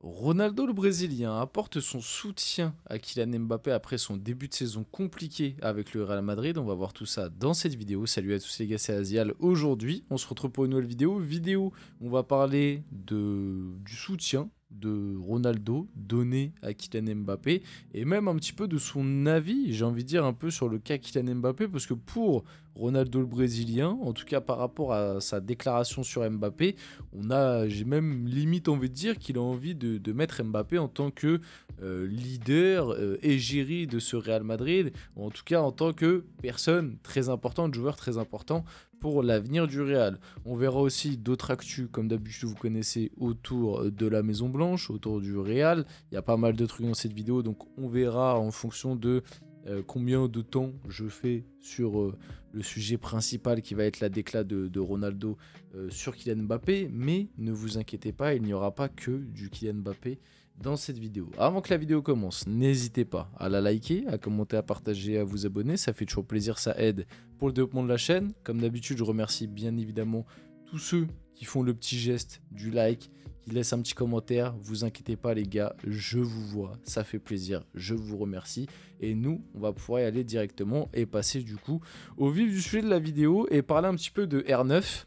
Ronaldo le Brésilien apporte son soutien à Kylian Mbappé après son début de saison compliqué avec le Real Madrid. On va voir tout ça dans cette vidéo. Salut à tous les gars, c'est Azial. Aujourd'hui, on se retrouve pour une nouvelle vidéo. On va parler du soutien de Ronaldo donné à Kylian Mbappé et même un petit peu de son avis, j'ai envie de dire un peu sur le cas Kylian Mbappé, parce que pour Ronaldo le Brésilien, en tout cas par rapport à sa déclaration sur Mbappé, j'ai même limite envie de dire qu'il a envie de mettre Mbappé en tant que leader égérie de ce Real Madrid, ou en tout cas en tant que personne très importante, joueur très important pour l'avenir du Real. On verra aussi d'autres actus, comme d'habitude vous connaissez, autour de la Maison Blanche, autour du Real. Il y a pas mal de trucs dans cette vidéo, donc on verra en fonction de combien de temps je fais sur le sujet principal qui va être la déclat de Ronaldo sur Kylian Mbappé. Mais ne vous inquiétez pas, il n'y aura pas que du Kylian Mbappé dans cette vidéo. Avant que la vidéo commence, n'hésitez pas à la liker, à commenter, à partager, à vous abonner. Ça fait toujours plaisir, ça aide pour le développement de la chaîne. Comme d'habitude, je remercie bien évidemment tous ceux qui font le petit geste du like, qui laissent un petit commentaire. Vous inquiétez pas les gars, je vous vois, ça fait plaisir, je vous remercie. Et nous, on va pouvoir y aller directement et passer du coup au vif du sujet de la vidéo et parler un petit peu de R9.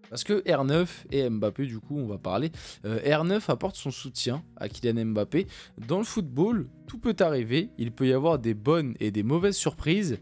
Parce que R9 et Mbappé, du coup, on va parler. R9 apporte son soutien à Kylian Mbappé. Dans le football, tout peut arriver. Il peut y avoir des bonnes et des mauvaises surprises.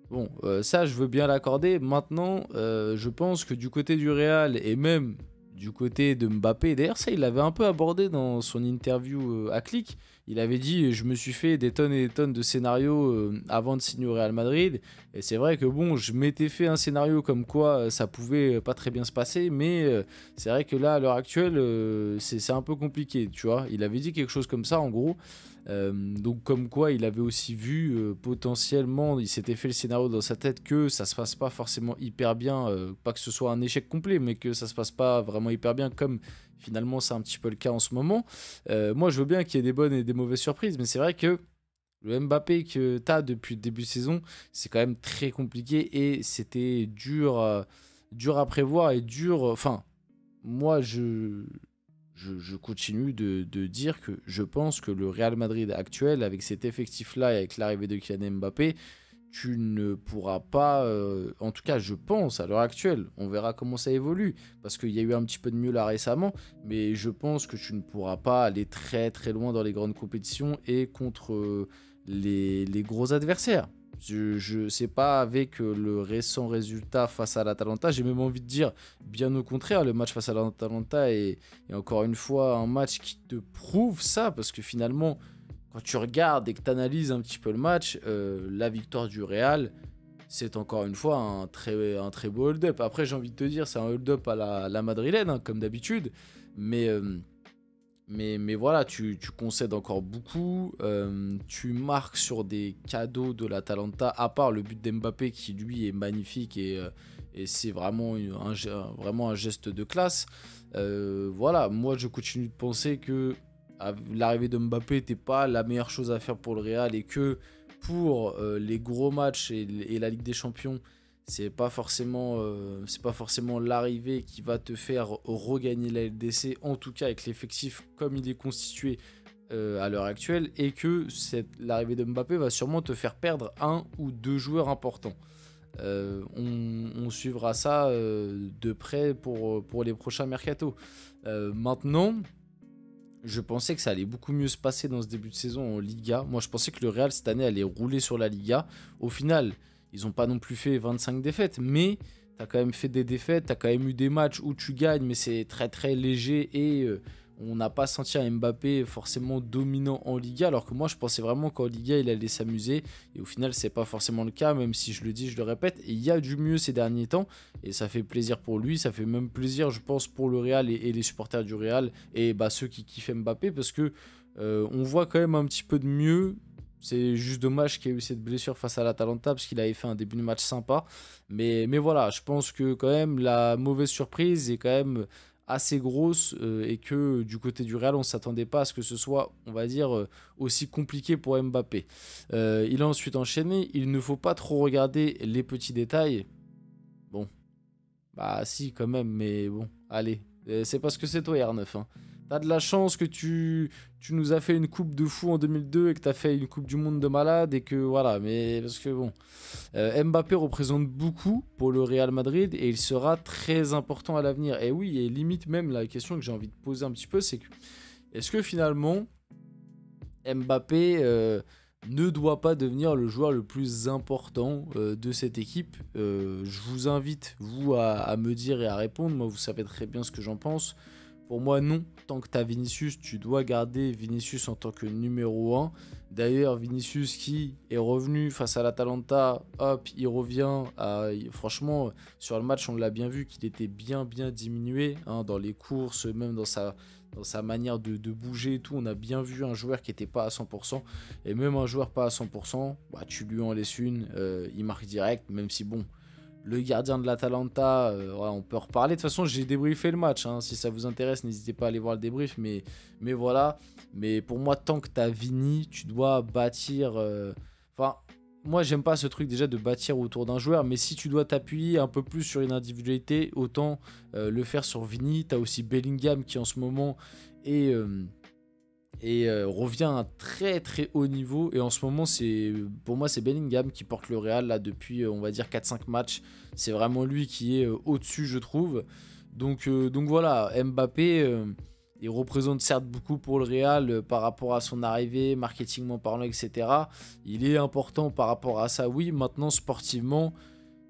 Bon, ça, je veux bien l'accorder. Maintenant, je pense que du côté du Real et même du côté de Mbappé, d'ailleurs, ça, il l'avait un peu abordé dans son interview à Click. Il avait dit, je me suis fait des tonnes et des tonnes de scénarios avant de signer au Real Madrid. Et c'est vrai que bon, je m'étais fait un scénario comme quoi ça pouvait pas très bien se passer. Mais c'est vrai que là, à l'heure actuelle, c'est un peu compliqué, tu vois. Il avait dit quelque chose comme ça, en gros. Donc comme quoi il avait aussi vu potentiellement, il s'était fait le scénario dans sa tête que ça se passe pas forcément hyper bien, pas que ce soit un échec complet, mais que ça se passe pas vraiment hyper bien, comme finalement c'est un petit peu le cas en ce moment. Moi je veux bien qu'il y ait des bonnes et des mauvaises surprises, mais c'est vrai que le Mbappé que tu as depuis le début de saison, c'est quand même très compliqué et c'était dur à prévoir et dur, enfin moi je continue de dire que je pense que le Real Madrid actuel, avec cet effectif-là et avec l'arrivée de Kylian Mbappé, tu ne pourras pas, en tout cas je pense à l'heure actuelle, on verra comment ça évolue, parce qu'il y a eu un petit peu de mieux là récemment, mais je pense que tu ne pourras pas aller très très loin dans les grandes compétitions et contre les gros adversaires. Je sais pas, avec le récent résultat face à l'Atalanta, j'ai même envie de dire bien au contraire, le match face à l'Atalanta est encore une fois un match qui te prouve ça, parce que finalement quand tu regardes et que tu analyses un petit peu le match, la victoire du Real, c'est encore une fois un très beau hold-up. Après j'ai envie de te dire, c'est un hold-up à la madrilène, hein, comme d'habitude, mais... Mais voilà, tu concèdes encore beaucoup, tu marques sur des cadeaux de l'Atalanta, à part le but d'Mbappé qui lui est magnifique et c'est vraiment vraiment un geste de classe. Voilà, moi je continue de penser que l'arrivée de Mbappé n'était pas la meilleure chose à faire pour le Real et que pour les gros matchs et la Ligue des Champions, c'est pas forcément l'arrivée qui va te faire regagner la LDC, en tout cas avec l'effectif comme il est constitué à l'heure actuelle, et que l'arrivée de Mbappé va sûrement te faire perdre un ou deux joueurs importants. On suivra ça de près pour les prochains mercatos. Maintenant, je pensais que ça allait beaucoup mieux se passer dans ce début de saison en Liga. Moi, je pensais que le Real cette année allait rouler sur la Liga. Au final, ils n'ont pas non plus fait 25 défaites, mais tu as quand même fait des défaites, tu as quand même eu des matchs où tu gagnes, mais c'est très très léger et on n'a pas senti un Mbappé forcément dominant en Liga, alors que moi je pensais vraiment qu'en Liga il allait s'amuser, et au final c'est pas forcément le cas, même si je le dis, je le répète, et il y a du mieux ces derniers temps, et ça fait plaisir pour lui, ça fait même plaisir je pense pour le Real et les supporters du Real, et bah, ceux qui kiffent Mbappé, parce que on voit quand même un petit peu de mieux. C'est juste dommage qu'il y ait eu cette blessure face à l'Atalanta parce qu'il avait fait un début de match sympa. Mais voilà, je pense que quand même la mauvaise surprise est quand même assez grosse et que du côté du Real, on ne s'attendait pas à ce que ce soit, on va dire, aussi compliqué pour Mbappé. Il a ensuite enchaîné. Il ne faut pas trop regarder les petits détails. Bon, bah si quand même, mais bon, allez. C'est parce que c'est toi R9, hein. T'as de la chance que tu nous as fait une coupe de fou en 2002 et que t'as fait une coupe du monde de malade et que voilà, mais parce que bon, Mbappé représente beaucoup pour le Real Madrid et il sera très important à l'avenir. Et oui, et limite même la question que j'ai envie de poser un petit peu, c'est que est-ce que finalement Mbappé ne doit pas devenir le joueur le plus important de cette équipe? Je vous invite, vous, à me dire et à répondre. Moi, vous savez très bien ce que j'en pense. Pour moi, non. Tant que tu as Vinicius, tu dois garder Vinicius en tant que numéro 1. D'ailleurs, Vinicius qui est revenu face à l'Atalanta, hop, il revient. Franchement, sur le match, on l'a bien vu qu'il était bien diminué hein, dans les courses, même dans sa manière de bouger et tout. On a bien vu un joueur qui n'était pas à 100%. Et même un joueur pas à 100%, bah, tu lui en laisses une, il marque direct, même si bon... Le gardien de l'Atalanta, ouais, on peut en reparler. De toute façon, j'ai débriefé le match. Hein. Si ça vous intéresse, n'hésitez pas à aller voir le débrief. Mais voilà. Mais pour moi, tant que tu as Vini, tu dois bâtir... Enfin, moi, j'aime pas ce truc déjà de bâtir autour d'un joueur. Mais si tu dois t'appuyer un peu plus sur une individualité, autant le faire sur Vini. Tu as aussi Bellingham qui en ce moment est... revient à un très haut niveau et en ce moment pour moi c'est Bellingham qui porte le Real là depuis on va dire 4-5 matchs. C'est vraiment lui qui est au-dessus je trouve, donc voilà. Mbappé il représente certes beaucoup pour le Real par rapport à son arrivée, marketingment parlant, etc. Il est important par rapport à ça, oui. Maintenant sportivement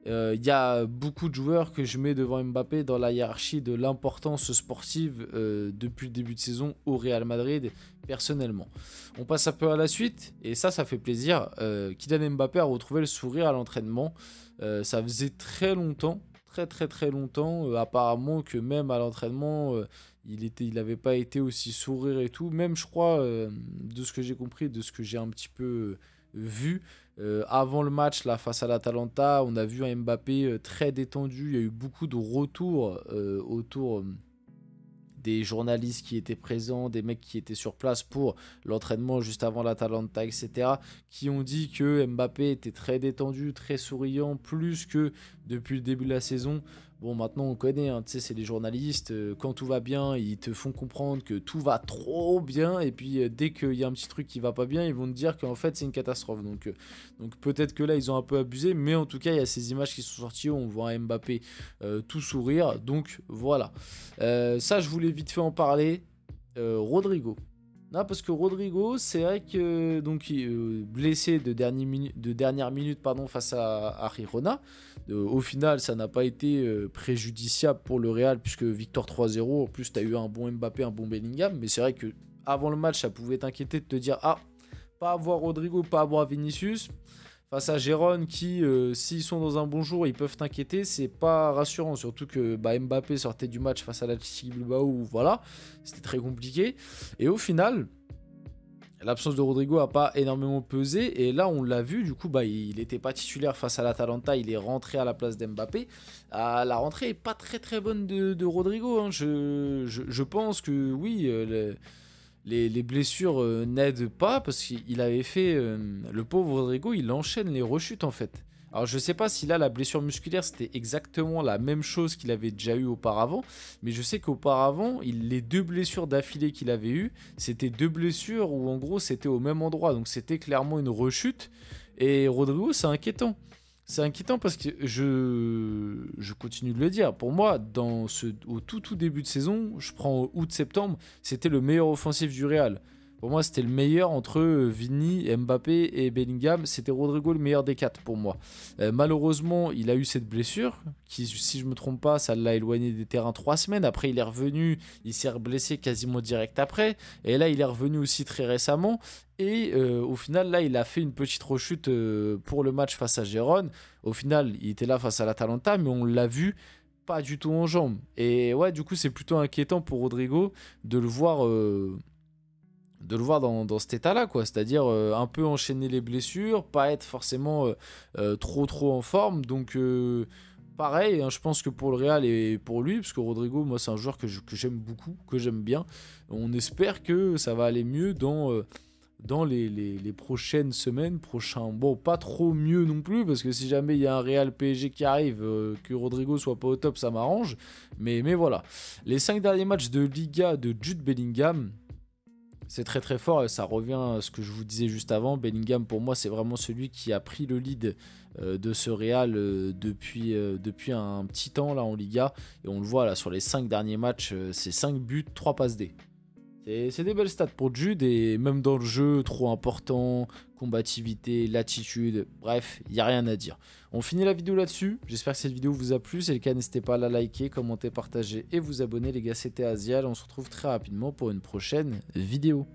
y a beaucoup de joueurs que je mets devant Mbappé dans la hiérarchie de l'importance sportive depuis le début de saison au Real Madrid, personnellement. On passe un peu à la suite, et ça fait plaisir. Kylian Mbappé a retrouvé le sourire à l'entraînement. Ça faisait très longtemps, très longtemps, apparemment que même à l'entraînement, il n'avait pas été aussi sourire et tout. Même, je crois, de ce que j'ai compris, de ce que j'ai un petit peu vu, avant le match là, face à l'Atalanta, on a vu un Mbappé très détendu. Il y a eu beaucoup de retours autour des journalistes qui étaient présents, des mecs qui étaient sur place pour l'entraînement juste avant l'Atalanta, etc., qui ont dit que Mbappé était très détendu, très souriant, plus que depuis le début de la saison. Bon, maintenant on connaît, hein, tu sais, c'est les journalistes, quand tout va bien, ils te font comprendre que tout va trop bien, et puis dès qu'il y a un petit truc qui va pas bien, ils vont te dire qu'en fait c'est une catastrophe. Donc peut-être que là ils ont un peu abusé, mais en tout cas il y a ces images qui sont sorties où on voit un Mbappé tout sourire, donc voilà. Ça je voulais vite fait en parler. Rodrigo. Non, parce que Rodrigo, c'est vrai que donc blessé de dernière minute pardon, face à Girona. Au final, ça n'a pas été préjudiciable pour le Real puisque victoire 3-0. En plus, tu as eu un bon Mbappé, un bon Bellingham. Mais c'est vrai que avant le match, ça pouvait t'inquiéter de te dire ah, pas avoir Rodrigo, pas avoir Vinicius. Face à Gérone qui, s'ils sont dans un bon jour, ils peuvent t'inquiéter, c'est pas rassurant. Surtout que Mbappé sortait du match face à l'Athletic Bilbao, où voilà, c'était très compliqué. Et au final, l'absence de Rodrigo n'a pas énormément pesé. Et là, on l'a vu, du coup, il n'était pas titulaire face à l'Atalanta, il est rentré à la place d'Mbappé. La rentrée n'est pas très bonne de Rodrigo. Hein. Je pense que oui, les blessures n'aident pas parce qu'il avait fait, le pauvre Rodrigo, il enchaîne les rechutes en fait. Alors je sais pas si là la blessure musculaire c'était exactement la même chose qu'il avait déjà eu auparavant, mais je sais qu'auparavant les deux blessures d'affilée qu'il avait eues, c'était deux blessures où en gros c'était au même endroit, donc c'était clairement une rechute. Et Rodrigo, c'est inquiétant. C'est inquiétant parce que je continue de le dire. Pour moi, au tout début de saison, je prends août-septembre, c'était le meilleur offensif du Real. Pour moi, c'était le meilleur entre Vini, Mbappé et Bellingham. C'était Rodrigo le meilleur des quatre pour moi. Malheureusement, il a eu cette blessure qui, si je ne me trompe pas, ça l'a éloigné des terrains 3 semaines. Après, il est revenu, il s'est blessé quasiment direct après. Et là, il est revenu aussi très récemment. Et au final, là, il a fait une petite rechute pour le match face à Gérone. Au final, il était là face à l'Atalanta, mais on l'a vu pas du tout en jambes. Et ouais, du coup, c'est plutôt inquiétant pour Rodrigo de le voir dans cet état-là, quoi. C'est-à-dire un peu enchaîner les blessures, pas être forcément trop en forme. Donc pareil, hein, je pense que pour le Real et pour lui, parce que Rodrigo, moi, c'est un joueur que j'aime beaucoup, que j'aime bien. On espère que ça va aller mieux dans les prochaines semaines, prochains... Bon, pas trop mieux non plus, parce que si jamais il y a un Real PSG qui arrive, que Rodrigo soit pas au top, ça m'arrange. Mais voilà. Les 5 derniers matchs de Liga de Jude Bellingham, c'est très très fort et ça revient à ce que je vous disais juste avant. Bellingham, pour moi, c'est vraiment celui qui a pris le lead de ce Real depuis un petit temps là en Liga. Et on le voit là sur les 5 derniers matchs, c'est 5 buts, 3 passes D. C'est des belles stats pour Jude et même dans le jeu, trop important, combativité, latitude, bref, il n'y a rien à dire. On finit la vidéo là-dessus, j'espère que cette vidéo vous a plu, si c'est le cas n'hésitez pas à la liker, commenter, partager et vous abonner les gars, c'était Azial, on se retrouve très rapidement pour une prochaine vidéo.